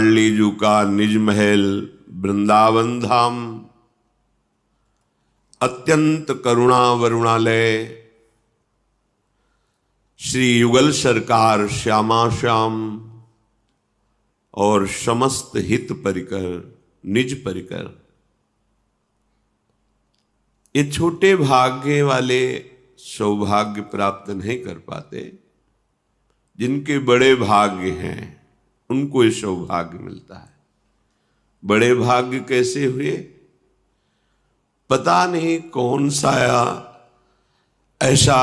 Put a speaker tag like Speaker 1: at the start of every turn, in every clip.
Speaker 1: लाडलीजू का निज महल वृंदावन धाम, अत्यंत करुणा वरुणालय श्री युगल सरकार श्यामा श्याम और समस्त हित परिकर निज परिकर। ये छोटे भाग्य वाले सौभाग्य प्राप्त नहीं कर पाते, जिनके बड़े भाग्य हैं उनको ये सौभाग्य मिलता है। बड़े भाग्य कैसे हुए? पता नहीं कौन सा ऐसा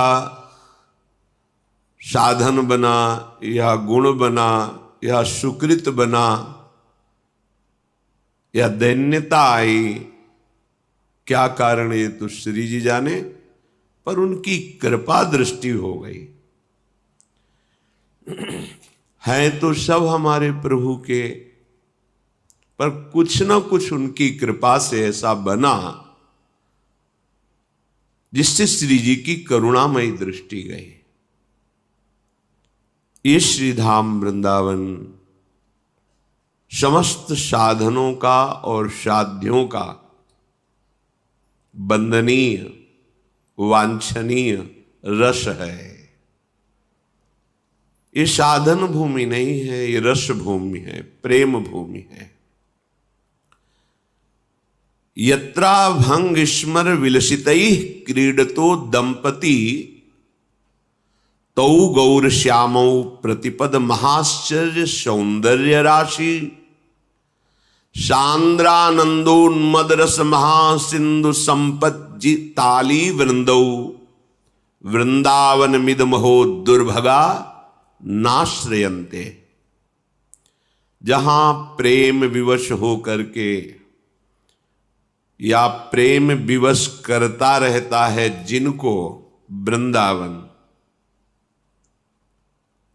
Speaker 1: साधन बना या गुण बना या सुकृत बना या दैन्यता आई, क्या कारण ये तो श्री जी जाने, पर उनकी कृपा दृष्टि हो गई। हैं तो सब हमारे प्रभु के, पर कुछ ना कुछ उनकी कृपा से ऐसा बना जिससे श्री जी की करुणामयी दृष्टि गई। ये श्रीधाम वृंदावन समस्त साधनों का और साध्यों का वंदनीय वांछनीय रस है। ये साधन भूमि नहीं है, ये रस भूमि है, प्रेम भूमि है। यत्रा भंग स्मर विलसितैः क्रीडतो दंपति तौ गौर श्यामौ प्रतिपद महाश्चर्य सौंदर्य राशि सांद्रानंदोन्मद रस महासिंधु संपज्जि ताली वृंदौ वृंदावन मिदमहो दुर्भगा नाश्रयन्ते। जहां प्रेम विवश हो करके या प्रेम विवश करता रहता है जिनको वृंदावन,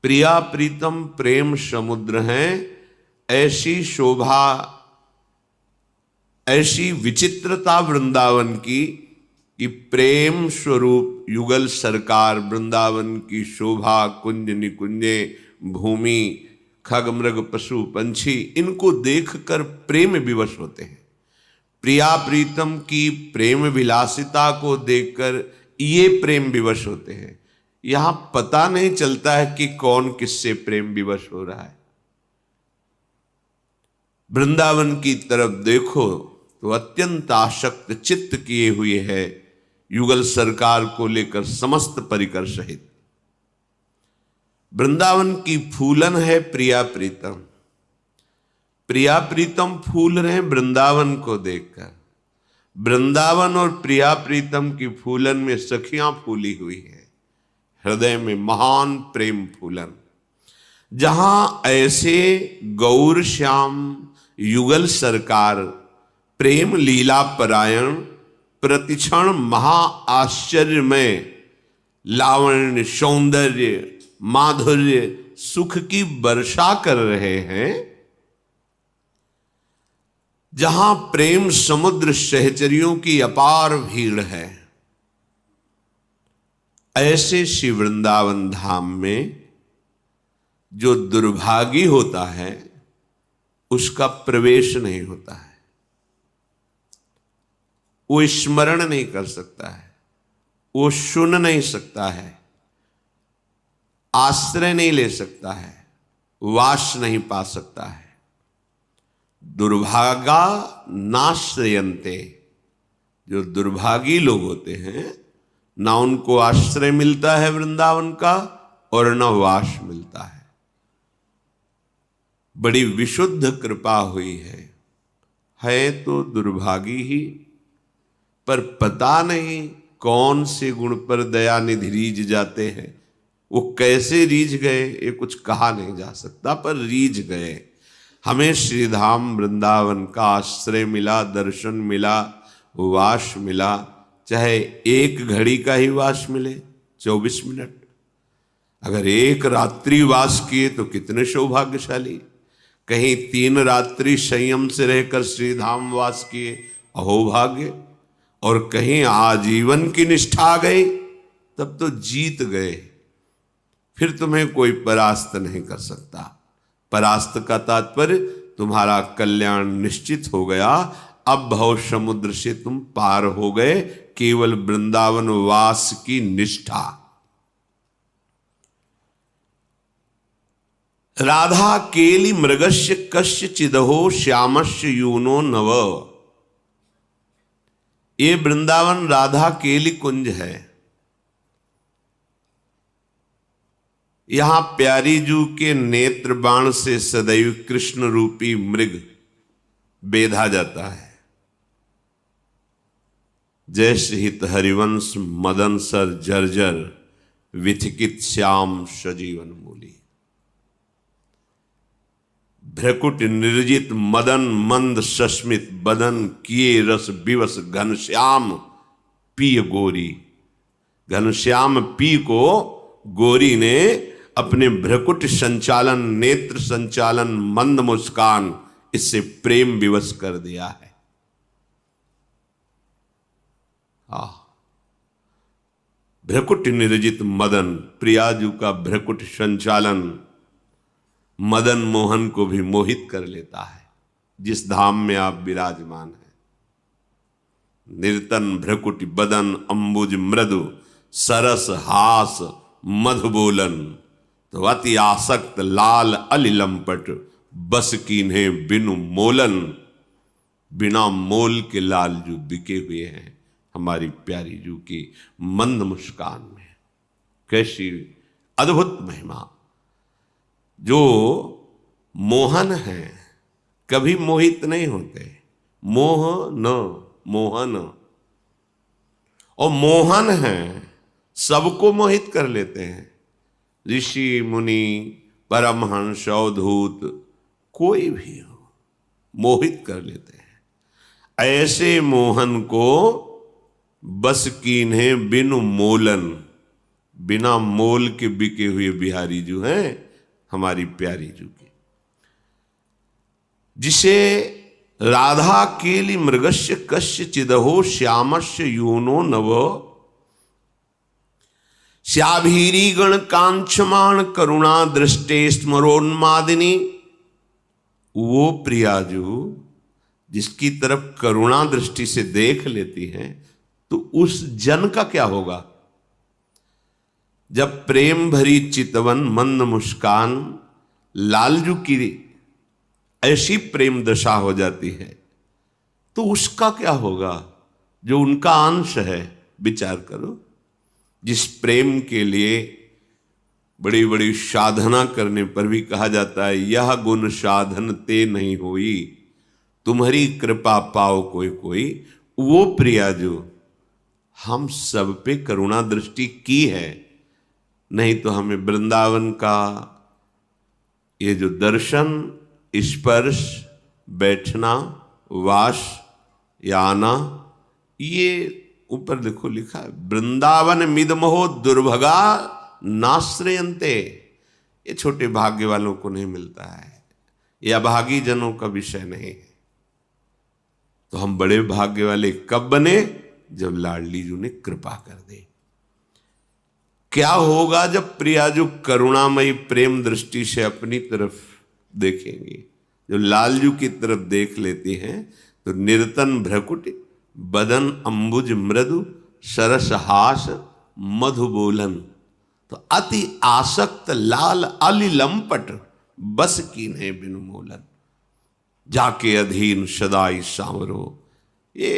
Speaker 1: प्रिया प्रीतम प्रेम समुद्र हैं। ऐसी शोभा, ऐसी विचित्रता वृंदावन की कि प्रेम स्वरूप युगल सरकार वृंदावन की शोभा, कुंज निकुंजे, भूमि, खग मृग पशु पंछी, इनको देखकर प्रेम विवश होते हैं। प्रिया प्रीतम की प्रेम विलासिता को देखकर ये प्रेम विवश होते हैं। यहां पता नहीं चलता है कि कौन किससे प्रेम विवश हो रहा है। वृंदावन की तरफ देखो तो अत्यंत आसक्त चित्त किए हुए है युगल सरकार को लेकर समस्त परिकर सहित। वृंदावन की फूलन है प्रिया प्रीतम। प्रिया प्रीतम फूल रहे वृंदावन को देखकर। वृंदावन और प्रिया प्रीतम की फूलन में सखियां फूली हुई है, हृदय में महान प्रेम फूलन। जहां ऐसे गौर श्याम युगल सरकार प्रेम लीला परायण प्रतिक्षण महा आश्चर्य में लावण्य सौंदर्य माधुर्य सुख की वर्षा कर रहे हैं, जहां प्रेम समुद्र सहचरियों की अपार भीड़ है, ऐसे श्री वृंदावन धाम में जो दुर्भागी होता है उसका प्रवेश नहीं होता है। वो स्मरण नहीं कर सकता है, वो सुन नहीं सकता है, आश्रय नहीं ले सकता है, वास नहीं पा सकता है। दुर्भागा नाश्रयन्ते, जो दुर्भागी लोग होते हैं ना उनको आश्रय मिलता है वृंदावन का और न वास मिलता है। बड़ी विशुद्ध कृपा हुई है तो दुर्भागी ही, पर पता नहीं कौन से गुण पर दयानिधि रीझ जाते हैं। वो कैसे रीझ गए ये कुछ कहा नहीं जा सकता, पर रीझ गए। हमें श्रीधाम वृंदावन का आश्रय मिला, दर्शन मिला, वास मिला, चाहे एक घड़ी का ही वास मिले, 24 मिनट। अगर एक रात्रि वास किए तो कितने सौभाग्यशाली। कहीं 3 रात्रि संयम से रहकर श्रीधाम वास किए, अहोभाग्य। और कहीं आजीवन की निष्ठा आ गई, तब तो जीत गए। फिर तुम्हें कोई परास्त नहीं कर सकता। परास्त का तात्पर्य तुम्हारा कल्याण निश्चित हो गया। अब भव समुद्र से तुम पार हो गए, केवल वृंदावन वास की निष्ठा। राधा केली मृगस्य कस्य चिदहो श्यामस्य यूनो नव। ये वृंदावन राधा केली कुंज है। यहां प्यारी जू के नेत्र बाण से सदैव कृष्ण रूपी मृग बेधा जाता है। जैसे हित हरिवंश मदन सर जर्जर विथिकित श्याम सजीवन मूली। भ्रकुट निर्जित मदन मंद सस्मित बदन किए रस विवश घनश्याम पी गोरी। घनश्याम पी को गोरी ने अपने भ्रकुट संचालन, नेत्र संचालन, मंद मुस्कान, इससे प्रेम विवश कर दिया है। भ्रकुट निर्जित मदन, प्रियाजू का भ्रकुट संचालन मदन मोहन को भी मोहित कर लेता है। जिस धाम में आप विराजमान हैं, निर्तन भ्रकुट बदन अंबुज मृदु सरस हास मधुबोलन। तो अति आसक्त लाल अलिलंपट बस कीन्हे बिनु मोलन। बिना मोल के लाल जो बिके हुए हैं हमारी प्यारी जू की मंद मुस्कान में। कैसी अद्भुत महिमा। जो मोहन है कभी मोहित नहीं होते। मोह न मोहन, और मोहन है सबको मोहित कर लेते हैं। ऋषि मुनि परमहंस अवधूत कोई भी हो मोहित कर लेते हैं। ऐसे मोहन को बस कीन्हे बिनु मोलन। बिना मोल के बिके हुए बिहारी जो हैं हमारी प्यारी जू की। जिसे राधा केली मृगस्य कस्य चिदहो श्यामस्य यूनो नव। श्याभीरी गण कांक्षमाण करुणा दृष्टे स्मरोन्मादिनी। वो प्रियाजू जिसकी तरफ करुणा दृष्टि से देख लेती हैं, तो उस जन का क्या होगा। जब प्रेम भरी चितवन मंद मुस्कान लालजू की ऐसी प्रेम दशा हो जाती है, तो उसका क्या होगा जो उनका अंश है। विचार करो, जिस प्रेम के लिए बड़ी बड़ी साधना करने पर भी कहा जाता है, यह गुण साधन ते नहीं होई, तुम्हारी कृपा पाओ कोई कोई। वो प्रिया जो हम सब पे करुणा दृष्टि की है, नहीं तो हमें वृंदावन का ये जो दर्शन, स्पर्श, बैठना, वास या आना, ये ऊपर देखो लिखा है, वृंदावन मिदमहो दुर्भगा नाश्रयन्ते। ये छोटे भाग्य वालों को नहीं मिलता है, ये अभागी जनों का विषय नहीं है। तो हम बड़े भाग्य वाले कब बने, जब लाडली जू ने कृपा कर दे। क्या होगा जब प्रियाजू करुणामयी प्रेम दृष्टि से अपनी तरफ देखेंगे। जो लालजू की तरफ देख लेती हैं तो निर्तन भ्रकुट बदन अंबुज मृदु सरस हास मधुबोलन। तो अति आसक्त लाल अलिलंपट बस कीन्हे बिनु मोलन। जाके अधीन सदाई सांवरो। ये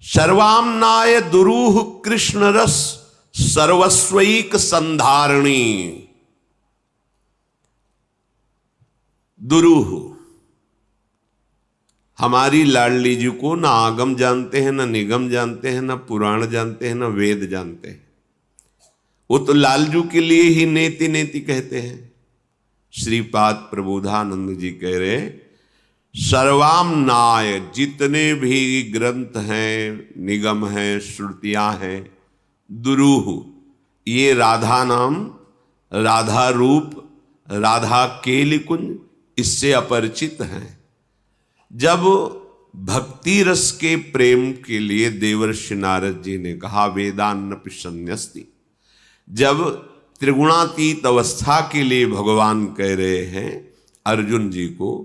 Speaker 1: सर्वामनाय दुरूह कृष्ण रस सर्वस्वैक संधारणी। दुरूह हमारी लाडली जी को ना आगम जानते हैं, ना निगम जानते हैं, ना पुराण जानते हैं, ना वेद जानते हैं। वो तो लालजू के लिए ही नेति नेति कहते हैं। श्रीपाद प्रबोधानंद जी कह रहे, सर्वामनाय जितने भी ग्रंथ हैं, निगम हैं, श्रुतियां हैं, दुरूह ये राधा नाम, राधा रूप, राधा केली कुंज इससे अपरिचित हैं। जब भक्ति रस के प्रेम के लिए देवर्षि नारद जी ने कहा वेदान्नपि संन्यस्ति, जब त्रिगुणातीत अवस्था के लिए भगवान कह रहे हैं अर्जुन जी को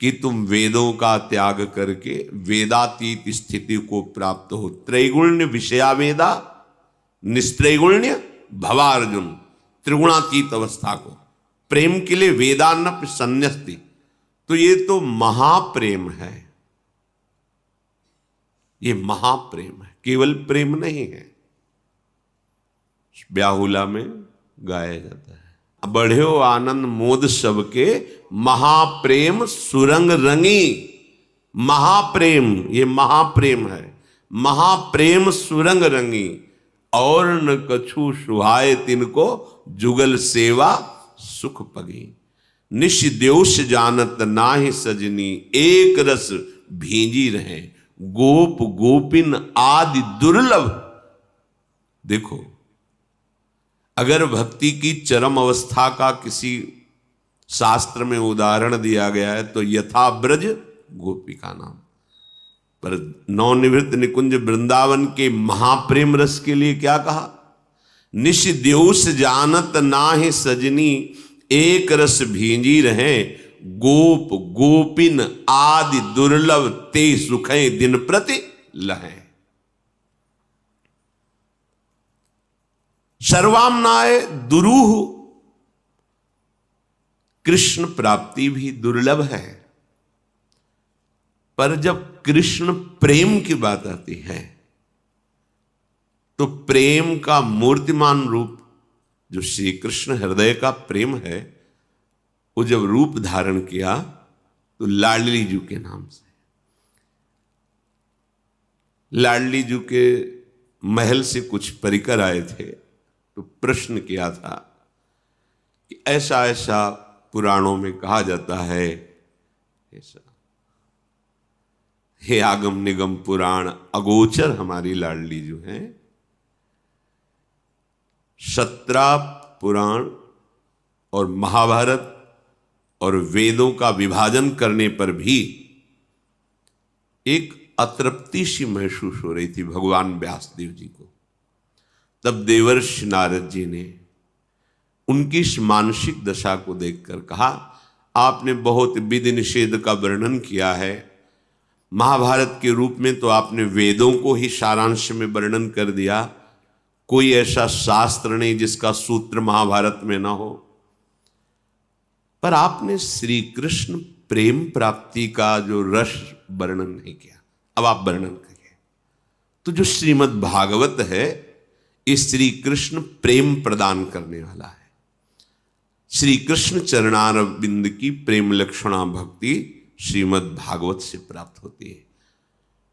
Speaker 1: कि तुम वेदों का त्याग करके वेदातीत स्थिति को प्राप्त हो। त्रैगुण्य विषया वेदा निस्त्रैगुण्य भवार्जुन, त्रिगुणातीत अवस्था को प्रेम के लिए वेदानप संन्यस्ति। तो ये तो महाप्रेम है, ये महाप्रेम है, केवल प्रेम नहीं है। ब्याहुला में गाया जाता है, बढ़्यो आनंद मोद सबके महाप्रेम सुरंग रंगी। महाप्रेम, ये महाप्रेम है, महाप्रेम सुरंग रंगी। और न कछु सुहाए तिनको जुगल सेवा सुख पगी। निश द्योष जानत नाहि सजनी, एक रस भींजी रहे गोप गोपिन आदि दुर्लभ। देखो, अगर भक्ति की चरम अवस्था का किसी शास्त्र में उदाहरण दिया गया है तो यथा ब्रज गोपिका नाम। पर नवनिवृत्त निकुंज वृंदावन के महाप्रेम रस के लिए क्या कहा? निश द्योष जानत नाहि सजनी, एक रस भींजी रहे गोप गोपिन आदि दुर्लभ, ते सुखें दिन प्रति लहें। सर्वाम्नाय दुरूह, कृष्ण प्राप्ति भी दुर्लभ है। पर जब कृष्ण प्रेम की बात आती है तो प्रेम का मूर्तिमान रूप जो श्री कृष्ण हृदय का प्रेम है, वो जब रूप धारण किया तो लाडली जी के नाम से। लाडली जी के महल से कुछ परिकर आए थे तो प्रश्न किया था कि ऐसा ऐसा पुराणों में कहा जाता है, ऐसा हे आगम निगम पुराण अगोचर हमारी लाडली जो है। 17 पुराण और महाभारत और वेदों का विभाजन करने पर भी एक अतृप्ति सी महसूस हो रही थी भगवान व्यासदेव जी को। तब देवर्षि नारद जी ने उनकी इस मानसिक दशा को देखकर कहा, आपने बहुत विधि निषेध का वर्णन किया है, महाभारत के रूप में तो आपने वेदों को ही सारांश में वर्णन कर दिया, कोई ऐसा शास्त्र नहीं जिसका सूत्र महाभारत में ना हो। पर आपने श्री कृष्ण प्रेम प्राप्ति का जो रस वर्णन नहीं किया, अब आप वर्णन करिए। तो जो श्रीमद् भागवत है ये श्री कृष्ण प्रेम प्रदान करने वाला है। श्री कृष्ण चरणारविंद की प्रेम लक्षणा भक्ति श्रीमद् भागवत से प्राप्त होती है।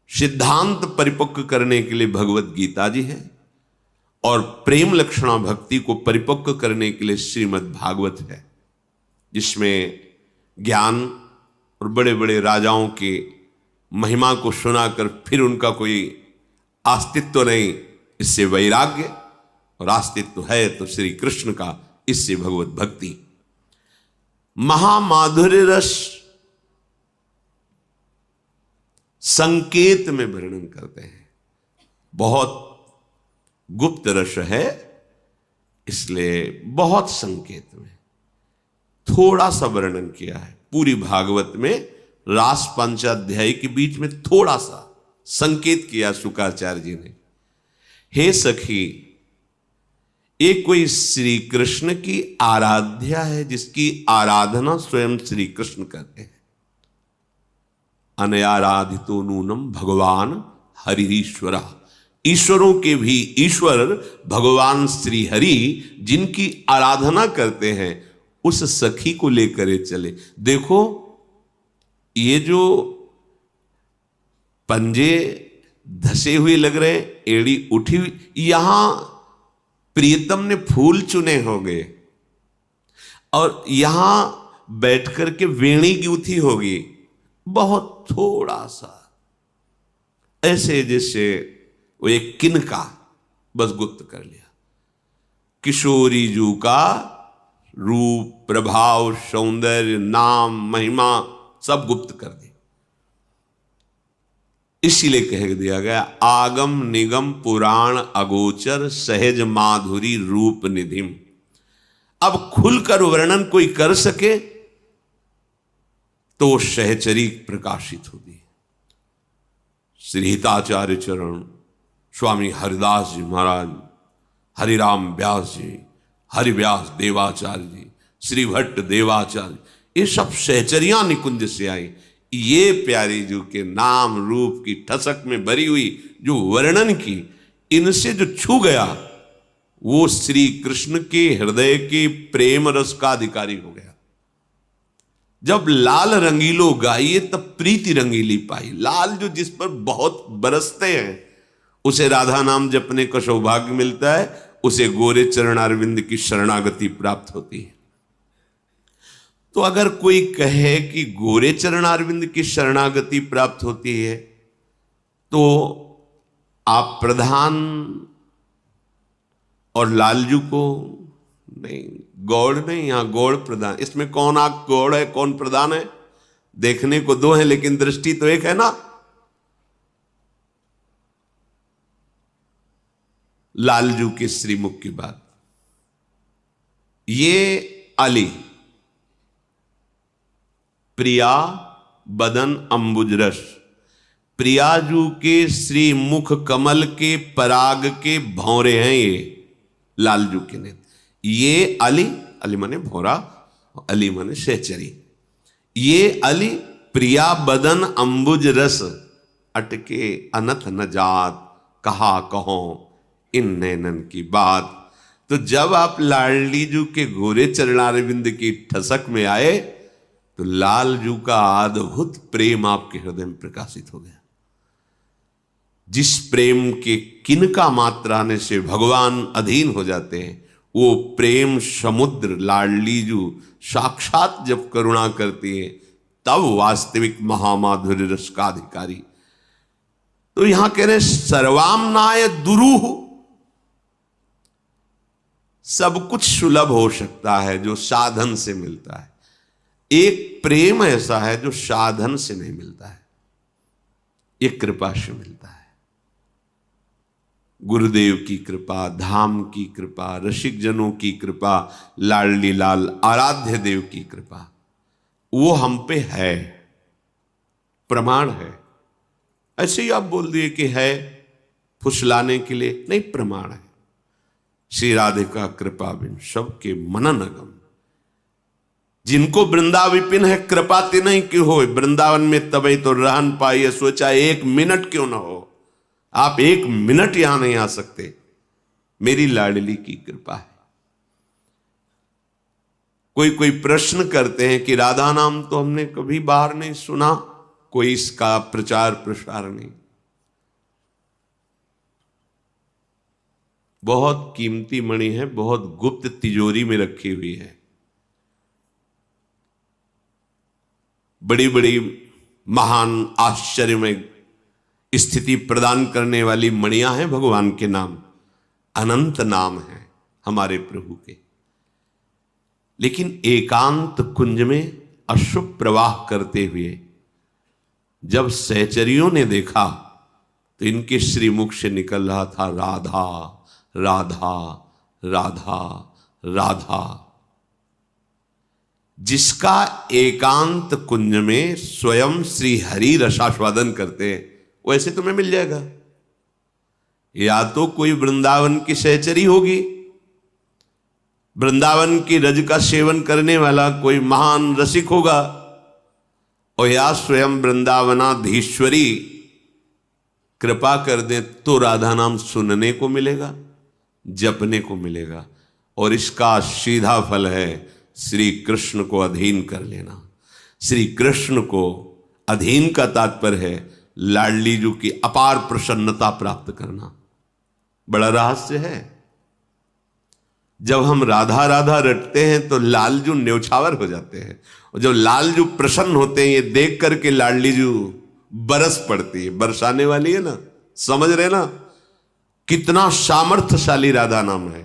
Speaker 1: सिद्धांत परिपक्व करने के लिए भगवत गीता जी है और प्रेम लक्षणा भक्ति को परिपक्व करने के लिए श्रीमद् भागवत है, जिसमें ज्ञान और बड़े बड़े राजाओं के महिमा को सुनाकर फिर उनका कोई अस्तित्व नहीं, इससे वैराग्य, और अस्तित्व है तो श्री कृष्ण का, इससे भगवत भक्ति। महामाधुर्य रस संकेत में वर्णन करते हैं, बहुत गुप्त रस है, इसलिए बहुत संकेत में थोड़ा सा वर्णन किया है। पूरी भागवत में रास पंचाध्याय के बीच में थोड़ा सा संकेत किया शुक्राचार्य जी ने। हे सखी, एक कोई श्री कृष्ण की आराध्या है जिसकी आराधना स्वयं श्री कृष्ण करते हैं। अनयाराधितो नूनम भगवान हरिश्वर, ईश्वरों के भी ईश्वर भगवान श्री हरि जिनकी आराधना करते हैं, उस सखी को लेकर चले। देखो, ये जो पंजे धसे हुए लग रहे, एड़ी उठी हुई, यहां प्रियतम ने फूल चुने होंगे और यहां बैठ करके वेणी गूंथी होगी, बहुत थोड़ा सा, ऐसे जैसे वो एक किनका बस गुप्त कर लिया। किशोरी जू का रूप, प्रभाव, सौंदर्य, नाम, महिमा सब गुप्त कर दी। इसीलिए कह दिया गया, आगम निगम पुराण अगोचर सहज माधुरी रूप निधिम। अब खुलकर वर्णन कोई कर सके तो सहचरी प्रकाशित होती है। श्री हिताचार्य चरण, स्वामी हरिदास जी महाराज, हरिराम व्यास जी, हरिव्यास देवाचार्य जी, श्री भट्ट देवाचार्य, ये सब सहचरियां निकुंज से आई। ये प्यारी जी के नाम रूप की ठसक में भरी हुई जो वर्णन की, इनसे जो छू गया वो श्री कृष्ण के हृदय के प्रेम रस का अधिकारी हो गया। जब लाल रंगीलो गाइए तब प्रीति रंगीली पाई। लाल जो जिस पर बहुत बरसते हैं उसे राधा नाम जपने का सौभाग्य मिलता है, उसे गोरे चरणारविंद की शरणागति प्राप्त होती है। तो अगर कोई कहे कि गोरे चरणारविंद की शरणागति प्राप्त होती है तो आप प्रधान और लालजू को नहीं, गौड़ नहीं, यहां गौड़ प्रधान, इसमें कौन आप गौड़ है कौन प्रधान है? देखने को दो है लेकिन दृष्टि तो एक है ना। लालजू के श्रीमुख की बात, ये अली प्रिया बदन अंबुज रस, प्रियाजू के श्री मुख कमल के पराग के भौरे हैं ये लालजू के नेत्र। ये अली, अली माने भौरा, अली माने सहचरी। ये अली प्रिया बदन अंबुज रस, अटके अनथ न जात, कहा कहो इन नैनन की बात। तो जब आप लाडली जू के गोरे चरणारविंद की ठसक में आए तो लालजू का अद्भुत प्रेम आपके हृदय में प्रकाशित हो गया। जिस प्रेम के किनका मात्रा आने से भगवान अधीन हो जाते हैं, वो प्रेम समुद्र लाडलीजू साक्षात जब करुणा करती है तब वास्तविक महामाधुर्य रस का अधिकारी। तो यहां कह रहे सर्वामनाय दुरूह, सब कुछ सुलभ हो सकता है जो साधन से मिलता है। एक प्रेम ऐसा है जो साधन से नहीं मिलता है, ये कृपा से मिलता है। गुरुदेव की कृपा, धाम की कृपा, रसिक जनों की कृपा, लाडली लाल आराध्य देव की कृपा, वो हम पे है, प्रमाण है। ऐसे ही आप बोल दिए कि है फुसलाने के लिए नहीं, प्रमाण है। श्री राधिका कृपा बिन सबके मनन अगम, जिनको वृंदा विपिन है कृपा ते नहीं क्यों हो, वृंदावन में तबे तो रहन पाइए, सोचा एक मिनट क्यों ना हो। आप एक मिनट यहां नहीं आ सकते, मेरी लाडली की कृपा है। कोई कोई प्रश्न करते हैं कि राधा नाम तो हमने कभी बाहर नहीं सुना, कोई इसका प्रचार प्रसार नहीं। बहुत कीमती मणि है, बहुत गुप्त तिजोरी में रखी हुई है। बड़ी बड़ी महान आश्चर्य में स्थिति प्रदान करने वाली मणियां हैं भगवान के नाम, अनंत नाम है हमारे प्रभु के। लेकिन एकांत कुंज में अशुभ प्रवाह करते हुए जब सहचरियों ने देखा तो इनके श्रीमुख से निकल रहा था राधा राधा राधा राधा। जिसका एकांत कुंज में स्वयं श्री हरि रसास्वादन करते हैं वैसे तुम्हें मिल जाएगा। या तो कोई वृंदावन की सहचरी होगी, वृंदावन की रज का सेवन करने वाला कोई महान रसिक होगा, और या स्वयं वृंदावनाधीश्वरी कृपा कर दे तो राधा नाम सुनने को मिलेगा, जपने को मिलेगा। और इसका सीधा फल है श्री कृष्ण को अधीन कर लेना। श्री कृष्ण को अधीन का तात्पर्य है लाडली जू की अपार प्रसन्नता प्राप्त करना। बड़ा रहस्य है। जब हम राधा राधा रटते हैं तो लालजू न्यौछावर हो जाते हैं, और जब लालजू प्रसन्न होते हैं ये देख करके लाडली जू बरस पड़ती है। बरसाने वाली है ना, समझ रहे ना कितना सामर्थ्यशाली राधा नाम है।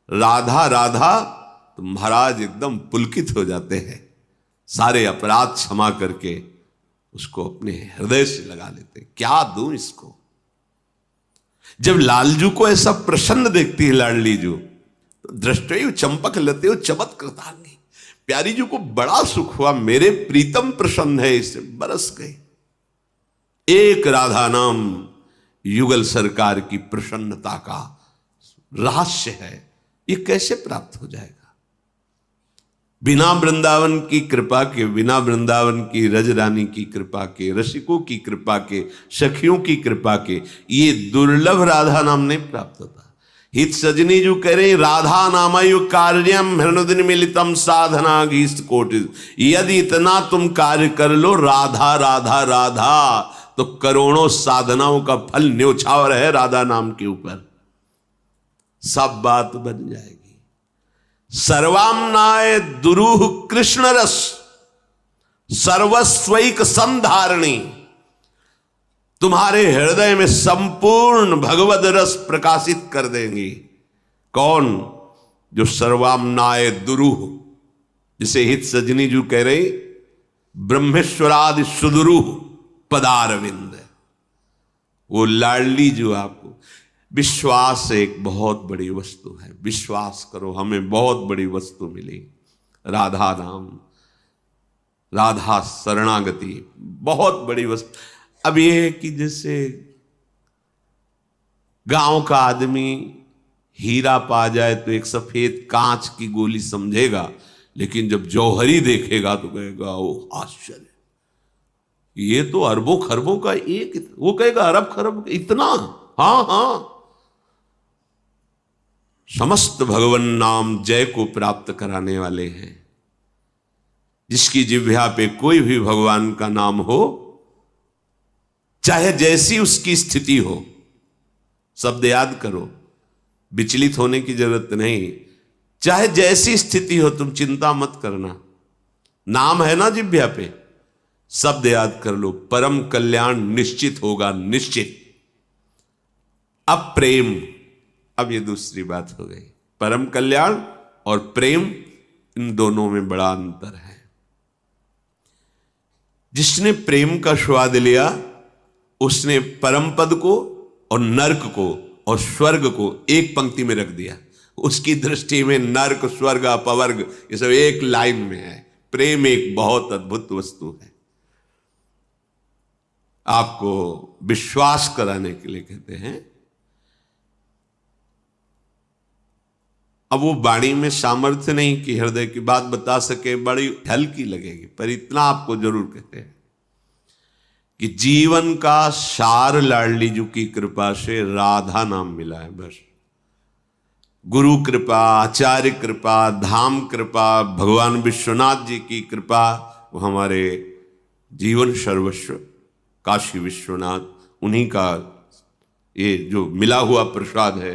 Speaker 1: राधा राधा तो महाराज एकदम पुलकित हो जाते हैं, सारे अपराध क्षमा करके उसको अपने हृदय से लगा लेते हैं। क्या दूं इसको। जब लालजू को ऐसा प्रसन्न देखती है लाडली जू तो दृष्टि चंपक लेते हो चमत्कृतांगी, प्यारी जी को बड़ा सुख हुआ, मेरे प्रीतम प्रसन्न है, इससे बरस गए। एक राधा नाम युगल सरकार की प्रसन्नता का रहस्य है। ये कैसे प्राप्त हो जाएगा? बिना वृंदावन की कृपा के, बिना वृंदावन की रज रानी की कृपा के, रसिकों की कृपा के, सखियों की कृपा के ये दुर्लभ राधा नाम नहीं प्राप्त होता। हित सजनी जो कह रहे राधा नामयु कार्यम हृदय मिलितम साधना गीस्त कोटि। यदि इतना तुम कार्य कर लो राधा राधा राधा, तो करोड़ों साधनाओं का फल न्योछावर है राधा नाम के ऊपर, सब बात बन जाएगी। सर्वाम्नाय दुरूह कृष्ण रस सर्वस्वैक संधारणी। तुम्हारे हृदय में संपूर्ण भगवद रस प्रकाशित कर देंगी। कौन? जो सर्वाम्नाय दुरूह, जिसे हित सजनी जी कह रहे ब्रह्मेश्वरादि सुदुरूह पदारविंद, वो लाडली जो आपको, विश्वास एक बहुत बड़ी वस्तु है। विश्वास करो, हमें बहुत बड़ी वस्तु मिली, राधा नाम, राधा शरणागति, बहुत बड़ी वस्तु। अब यह है कि जैसे गांव का आदमी हीरा पा जाए तो एक सफेद कांच की गोली समझेगा, लेकिन जब जौहरी देखेगा तो कहेगा ओ आश्चर्य, ये तो अरबों खरबों का एक, वो कहेगा अरब खरब इतना। हाँ हाँ, समस्त भगवन नाम जय को प्राप्त कराने वाले हैं। जिसकी जिह्वा पे कोई भी भगवान का नाम हो, चाहे जैसी उसकी स्थिति हो, शब्द याद करो, विचलित होने की जरूरत नहीं। चाहे जैसी स्थिति हो, तुम चिंता मत करना, नाम है ना जिह्वा पे, शब्द याद कर लो, परम कल्याण निश्चित होगा, निश्चित। अब प्रेम, अब ये दूसरी बात हो गई। परम कल्याण और प्रेम, इन दोनों में बड़ा अंतर है। जिसने प्रेम का स्वाद लिया उसने परम पद को और नर्क को और स्वर्ग को एक पंक्ति में रख दिया। उसकी दृष्टि में नर्क, स्वर्ग, अपवर्ग ये सब एक लाइन में है। प्रेम एक बहुत अद्भुत वस्तु है। आपको विश्वास कराने के लिए कहते हैं। अब वो वाणी में सामर्थ्य नहीं कि हृदय की बात बता सके, बड़ी हल्की लगेगी, पर इतना आपको जरूर कहते हैं कि जीवन का सार लाडली जी की कृपा से राधा नाम मिला है। बस गुरु कृपा, आचार्य कृपा, धाम कृपा, भगवान विश्वनाथ जी की कृपा, वो हमारे जीवन सर्वस्व काशी विश्वनाथ, उन्हीं का ये जो मिला हुआ प्रसाद है।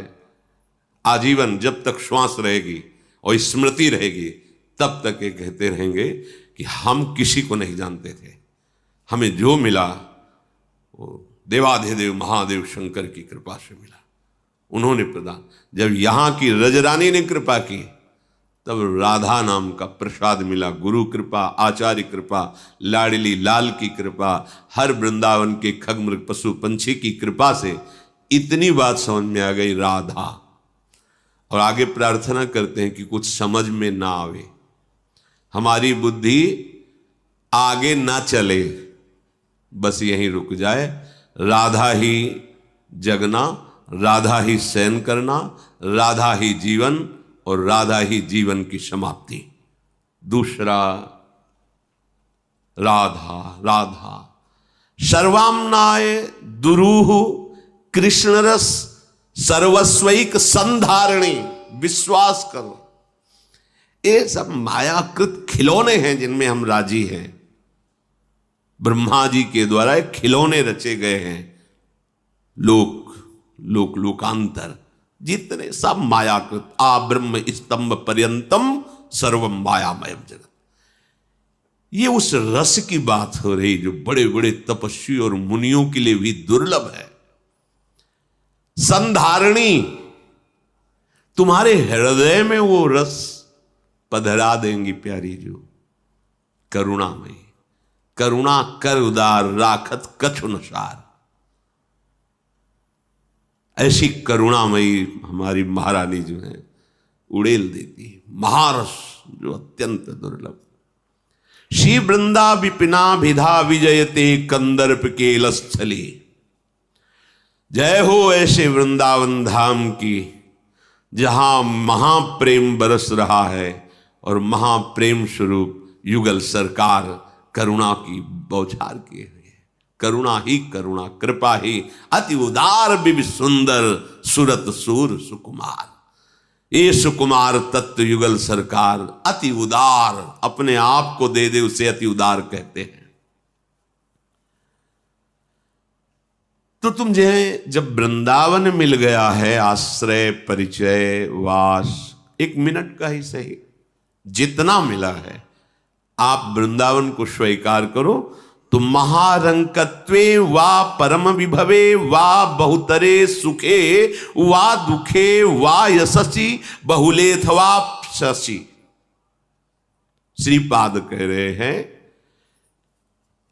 Speaker 1: आजीवन जब तक श्वास रहेगी और स्मृति रहेगी तब तक ये कहते रहेंगे कि हम किसी को नहीं जानते थे, हमें जो मिला वो देवाधिदेव महादेव शंकर की कृपा से मिला, उन्होंने प्रदान। जब यहाँ की रजरानी ने कृपा की तब राधा नाम का प्रसाद मिला। गुरु कृपा, आचार्य कृपा, लाडली लाल की कृपा, हर वृंदावन के खगमृग पशु पंछी की कृपा से इतनी बात समझ में आ गई राधा। और आगे प्रार्थना करते हैं कि कुछ समझ में ना आवे, हमारी बुद्धि आगे ना चले, बस यहीं रुक जाए। राधा ही जगना, राधा ही शयन करना, राधा ही जीवन और राधा ही जीवन की समाप्ति। दूसरा राधा राधा सर्वाम्नाय दुरूह कृष्ण रस सर्वस्वैक संधारणी। विश्वास करो, ये सब मायाकृत खिलौने हैं जिनमें हम राजी हैं। ब्रह्मा जी के द्वारा एक खिलौने रचे गए हैं। लोकांतर जितने सब मायाकृत, आ ब्रह्म स्तंभ पर्यंतम सर्वम मायामयम जगत। ये उस रस की बात हो रही जो बड़े बड़े तपस्वी और मुनियों के लिए भी दुर्लभ है। संधारणी, तुम्हारे हृदय में वो रस पधरा देंगी प्यारी जो करुणामयी। करुणा कर उदार राखत कछु न सार। ऐसी करुणामयी हमारी महारानी जो है, उड़ेल देती है। महारस जो अत्यंत दुर्लभ। श्री वृंदा विपिना विधा विजयते कंदर्प केलस्थली। जय हो ऐसे वृंदावन धाम की जहां महाप्रेम बरस रहा है और महाप्रेम स्वरूप युगल सरकार करुणा की बौछार किए हुए है। करुणा ही करुणा, कृपा ही अति उदार बिब सुंदर सुरत सूर सुकुमार। ये सुकुमार तत्व युगल सरकार अति उदार, अपने आप को दे दे उसे अति उदार कहते हैं। तो तुझे जब वृंदावन मिल गया है, आश्रय परिचय वास, 1 मिनट का ही सही, जितना मिला है आप वृंदावन को स्वीकार करो तो महारंकत्वे वा परम विभवे वा बहुतरे सुखे वा दुखे वा यशसी बहुलेथवा शशि। श्रीपाद कह रहे हैं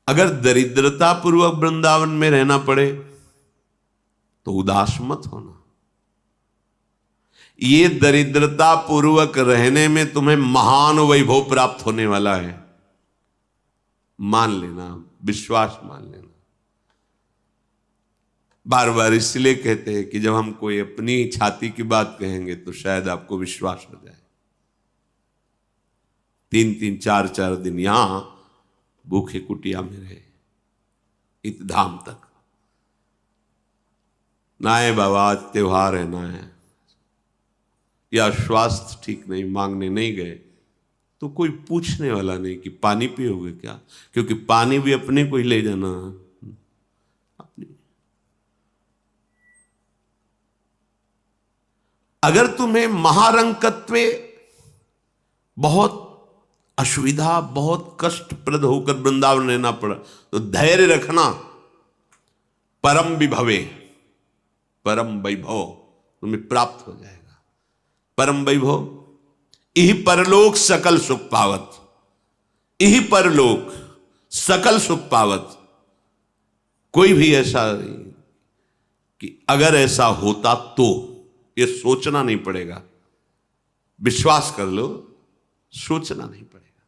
Speaker 1: अगर दरिद्रता पूर्वक वृंदावन में रहना पड़े तो उदास मत होना। ये दरिद्रता पूर्वक रहने में तुम्हें महान वैभव प्राप्त होने वाला है, मान लेना, विश्वास मान लेना। बार बार इसलिए कहते हैं कि जब हम कोई अपनी छाती की बात कहेंगे तो शायद आपको विश्वास हो जाए। 3-3, 4-4 दिन यहां भूखे कुटिया में रहे, इत धाम तक ना है बाबा, आज त्योहार है ना है, या स्वास्थ्य ठीक नहीं, मांगने नहीं गए तो कोई पूछने वाला नहीं कि पानी पियोगे क्या, क्योंकि पानी भी अपने को ही ले जाना अपनी। अगर तुम्हें महारंकत्वे बहुत असुविधा, बहुत कष्टप्रद होकर वृंदावन रहना पड़ा तो धैर्य रखना। परम विभवे, परम वैभव तुम्हें प्राप्त हो जाएगा। परम वैभव, यही परलोक सकल सुख पावत, यही परलोक सकल सुख पावत। कोई भी ऐसा नहीं कि अगर ऐसा होता तो, ये सोचना नहीं पड़ेगा, विश्वास कर लो, सोचना नहीं पड़ेगा।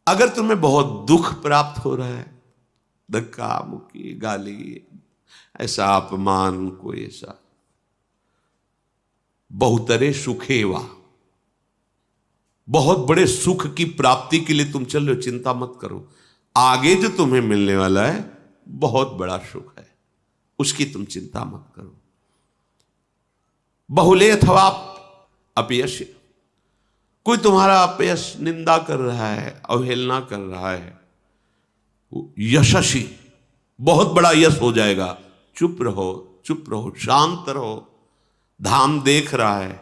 Speaker 1: अगर तुम्हें बहुत दुख प्राप्त हो रहा है, धक्का मुक्की, गाली, ऐसा अपमान, कोई ऐसा, बहुतरे सुखेवा, बहुत बड़े सुख की प्राप्ति के लिए तुम चल रहे हो, चिंता मत करो। आगे जो तुम्हें मिलने वाला है बहुत बड़ा सुख है, उसकी तुम चिंता मत करो। बहुले अथवा अपयश, कोई तुम्हारा अपयश, निंदा कर रहा है, अवहेलना कर रहा है, यशस्वी, बहुत बड़ा यश हो जाएगा। चुप रहो, चुप रहो, शांत रहो, धाम देख रहा है।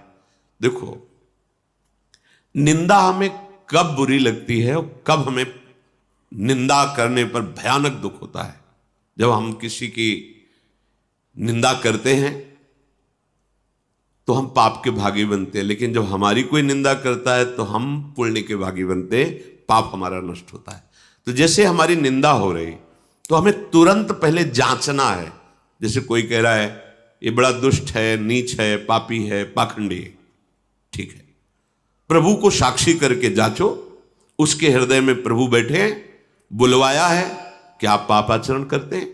Speaker 1: देखो निंदा हमें कब बुरी लगती है और कब हमें निंदा करने पर भयानक दुख होता है। जब हम किसी की निंदा करते हैं तो हम पाप के भागी बनते हैं, लेकिन जब हमारी कोई निंदा करता है तो हम पुण्य के भागी बनते हैं, पाप हमारा नष्ट होता है। तो जैसे हमारी निंदा हो रही तो हमें तुरंत पहले जांचना है। जैसे कोई कह रहा है ये बड़ा दुष्ट है, नीच है, पापी है, पाखंडी है, ठीक है, प्रभु को साक्षी करके जांचो। उसके हृदय में प्रभु बैठे हैं, बुलवाया है, क्या आप पापाचरण करते हैं,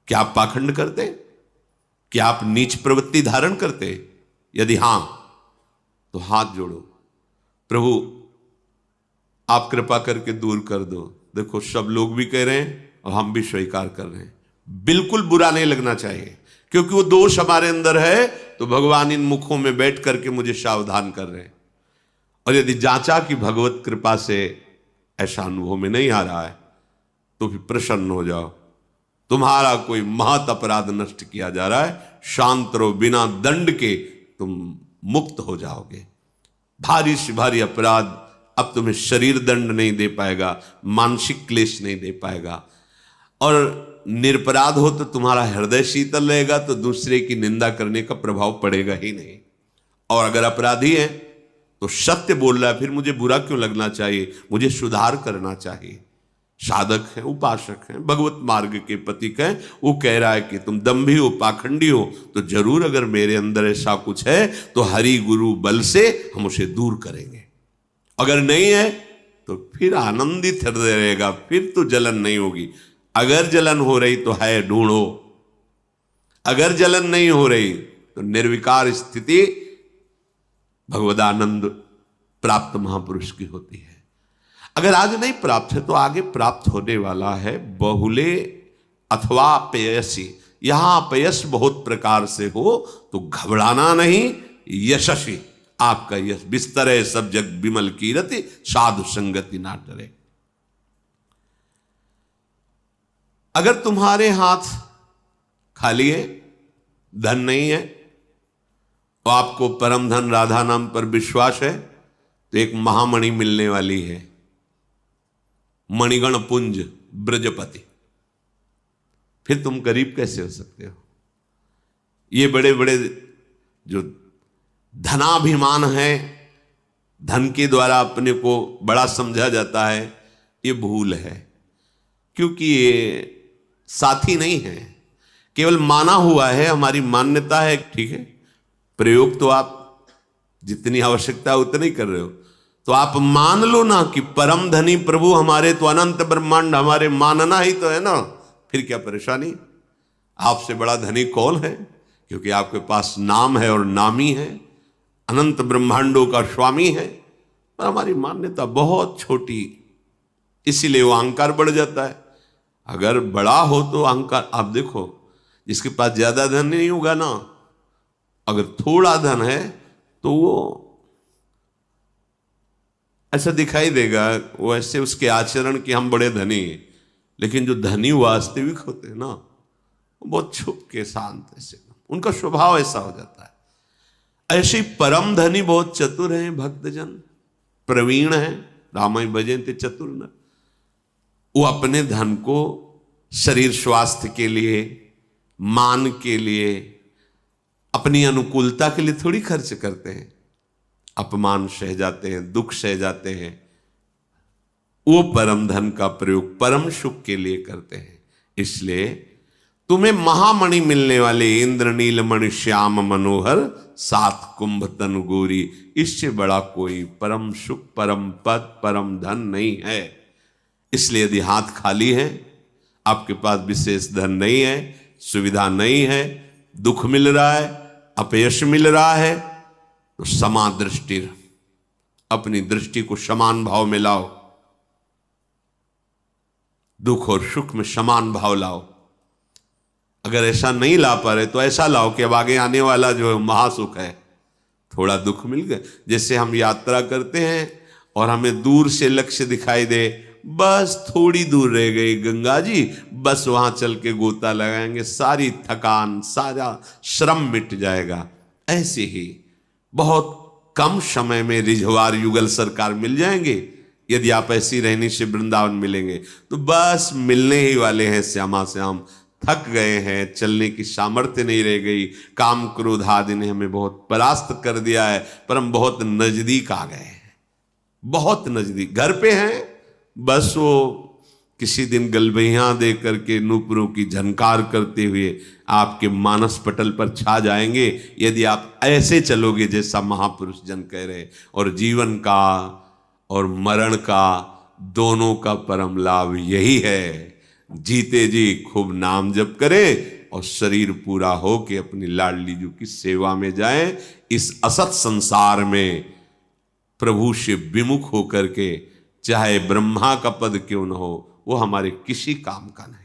Speaker 1: क्या आप पाखंड करते हैं, क्या आप नीच प्रवृत्ति धारण करते हैं? यदि हां तो हाथ जोड़ो, प्रभु आप कृपा करके दूर कर दो। देखो सब लोग भी कह रहे हैं और हम भी स्वीकार कर रहे हैं। बिल्कुल बुरा नहीं लगना चाहिए, क्योंकि वो दोष हमारे अंदर है तो भगवान इन मुखों में बैठ करके मुझे सावधान कर रहे हैं। और यदि जांचा कि भगवत कृपा से ऐसा अनुभव में नहीं आ रहा है तो फिर प्रसन्न हो जाओ, तुम्हारा कोई महत अपराध नष्ट किया जा रहा है, शांत रहो, बिना दंड के तुम मुक्त हो जाओगे। भारी से भारी अपराध अब तुम्हें शरीर दंड नहीं दे पाएगा, मानसिक क्लेश नहीं दे पाएगा। और निरपराध हो तो तुम्हारा हृदय शीतल रहेगा, तो दूसरे की निंदा करने का प्रभाव पड़ेगा ही नहीं। और अगर अपराधी है तो सत्य बोल रहा है, फिर मुझे बुरा क्यों लगना चाहिए, मुझे सुधार करना चाहिए। साधक हैं, उपासक हैं, भगवत मार्ग के पथिक हैं, वो कह रहा है कि तुम दंभी हो, पाखंडी हो, तो जरूर अगर मेरे अंदर ऐसा कुछ है तो हरि गुरु बल से हम उसे दूर करेंगे। अगर नहीं है तो फिर आनंदित हृदय रहेगा, फिर तो जलन नहीं होगी। अगर जलन हो रही तो है ढूंढो, अगर जलन नहीं हो रही तो निर्विकार स्थिति भगवदानंद प्राप्त महापुरुष की होती है। अगर आज नहीं प्राप्त है तो आगे प्राप्त होने वाला है। बहुले अथवा अपयसी, यहां अपयश बहुत प्रकार से हो तो घबराना नहीं। यशस्वी, आपका यश बिस्तर है सब जग विमल कीरति, साधु संगति ना डरे। अगर तुम्हारे हाथ खाली है, धन नहीं है, तो आपको परम धन राधा नाम पर विश्वास है, तो एक महामणि मिलने वाली है, मणिगण पुंज ब्रजपति। फिर तुम गरीब कैसे हो सकते हो? ये बड़े बड़े जो धनाभिमान है, धन के द्वारा अपने को बड़ा समझा जाता है, ये भूल है। क्योंकि ये साथी नहीं है, केवल माना हुआ है, हमारी मान्यता है, ठीक है। प्रयोग तो आप जितनी आवश्यकता है उतना ही कर रहे हो, तो आप मान लो ना कि परम धनी प्रभु हमारे, तो अनंत ब्रह्मांड हमारे, मानना ही तो है ना। फिर क्या परेशानी? आपसे बड़ा धनी कौन है? क्योंकि आपके पास नाम है और नामी है, अनंत ब्रह्मांडों का स्वामी है। पर हमारी मान्यता बहुत छोटी, इसीलिए वो अहंकार बढ़ जाता है। अगर बड़ा हो तो अहंकार, आप देखो जिसके पास ज्यादा धन नहीं होगा ना, अगर थोड़ा धन है तो वो ऐसा दिखाई देगा, वो ऐसे उसके आचरण कि हम बड़े धनी हैं। लेकिन जो धनी वास्तविक होते हैं ना, वो बहुत छुप के शांत, ऐसे उनका स्वभाव ऐसा हो जाता है। ऐसे परम धनी बहुत चतुर हैं, भक्तजन प्रवीण हैं, रामायण भजन्ते चतुर न। वो अपने धन को शरीर स्वास्थ्य के लिए, मान के लिए, अपनी अनुकूलता के लिए थोड़ी खर्च करते हैं। अपमान सह जाते हैं, दुख सह जाते हैं, वो परम धन का प्रयोग परम सुख के लिए करते हैं। इसलिए तुम्हें महामणि मिलने वाले, इंद्र नीलमणि श्याम मनोहर, 7 कुंभ तनु गोरी, इससे बड़ा कोई परम सुख, परम पद, परम धन नहीं है। इसलिए यदि हाथ खाली है, आपके पास विशेष धन नहीं है, सुविधा नहीं है, दुख मिल रहा है, अपयश मिल रहा है, तो समा दृष्टि, अपनी दृष्टि को समान भाव में लाओ। दुख और सुख में समान भाव लाओ। अगर ऐसा नहीं ला पा रहे तो ऐसा लाओ कि अब आगे आने वाला जो महासुख है, थोड़ा दुख मिल गया। जैसे हम यात्रा करते हैं और हमें दूर से लक्ष्य दिखाई दे, बस थोड़ी दूर रह गई गंगा जी, बस वहां चल के गोता लगाएंगे, सारी थकान, सारा श्रम मिट जाएगा। ऐसे ही बहुत कम समय में रिझवार युगल सरकार मिल जाएंगे। यदि आप ऐसी रहनी से वृंदावन मिलेंगे तो बस मिलने ही वाले हैं। श्यामा श्याम थक गए हैं, चलने की सामर्थ्य नहीं रह गई, काम क्रोध आदि ने हमें बहुत परास्त कर दिया है, पर हम बहुत नजदीक आ गए हैं, बहुत नजदीक, घर पे हैं। बस वो किसी दिन गलबैया दे करके नूपुरों की झनकार करते हुए आपके मानस पटल पर छा जाएंगे, यदि आप ऐसे चलोगे जैसा महापुरुष जन कह रहे। और जीवन का और मरण का दोनों का परम लाभ यही है, जीते जी खूब नाम जप करें और शरीर पूरा हो के अपनी लाडली जी की सेवा में जाएं। इस असत संसार में प्रभु से विमुख होकर के, चाहे ब्रह्मा का पद क्यों न हो, वो हमारे किसी काम का नहीं।